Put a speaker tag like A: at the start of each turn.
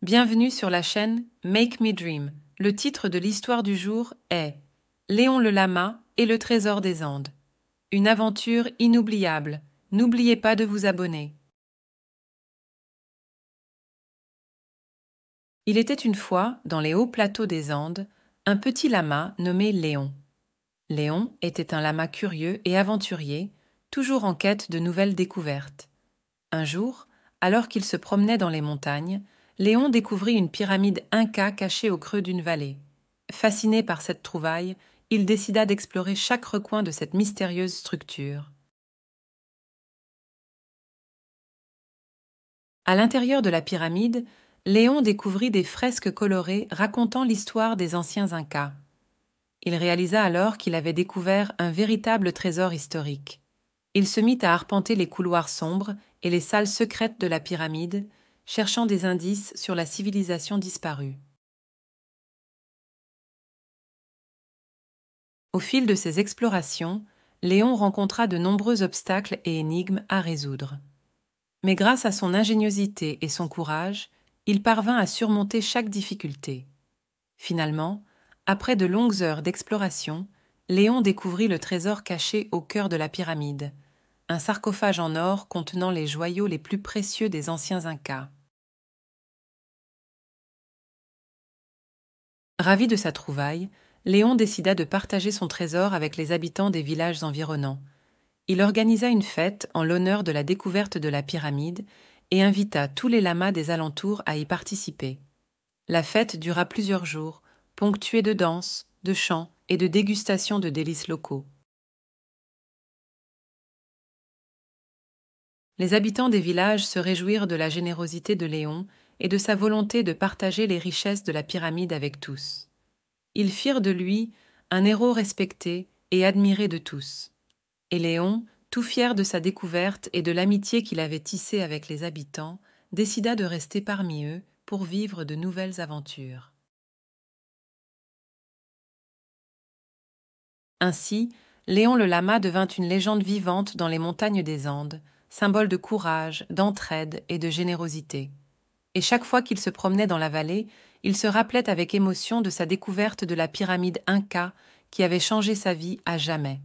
A: Bienvenue sur la chaîne Make Me Dream. Le titre de l'histoire du jour est Léon le Lama et le trésor des Andes. Une aventure inoubliable. N'oubliez pas de vous abonner. Il était une fois, dans les hauts plateaux des Andes, un petit lama nommé Léon. Léon était un lama curieux et aventurier, toujours en quête de nouvelles découvertes. Un jour, alors qu'il se promenait dans les montagnes, Léon découvrit une pyramide inca cachée au creux d'une vallée. Fasciné par cette trouvaille, il décida d'explorer chaque recoin de cette mystérieuse structure. À l'intérieur de la pyramide, Léon découvrit des fresques colorées racontant l'histoire des anciens Incas. Il réalisa alors qu'il avait découvert un véritable trésor historique. Il se mit à arpenter les couloirs sombres et les salles secrètes de la pyramide, cherchant des indices sur la civilisation disparue. Au fil de ses explorations, Léon rencontra de nombreux obstacles et énigmes à résoudre. Mais grâce à son ingéniosité et son courage, il parvint à surmonter chaque difficulté. Finalement, après de longues heures d'exploration, Léon découvrit le trésor caché au cœur de la pyramide, un sarcophage en or contenant les joyaux les plus précieux des anciens Incas. Ravi de sa trouvaille, Léon décida de partager son trésor avec les habitants des villages environnants. Il organisa une fête en l'honneur de la découverte de la pyramide et invita tous les lamas des alentours à y participer. La fête dura plusieurs jours, ponctuée de danses, de chants et de dégustations de délices locaux. Les habitants des villages se réjouirent de la générosité de Léon et de sa volonté de partager les richesses de la pyramide avec tous. Ils firent de lui un héros respecté et admiré de tous. Et Léon, tout fier de sa découverte et de l'amitié qu'il avait tissée avec les habitants, décida de rester parmi eux pour vivre de nouvelles aventures. Ainsi, Léon le Lama devint une légende vivante dans les montagnes des Andes, symbole de courage, d'entraide et de générosité. Et chaque fois qu'il se promenait dans la vallée, il se rappelait avec émotion de sa découverte de la pyramide Inca qui avait changé sa vie à jamais.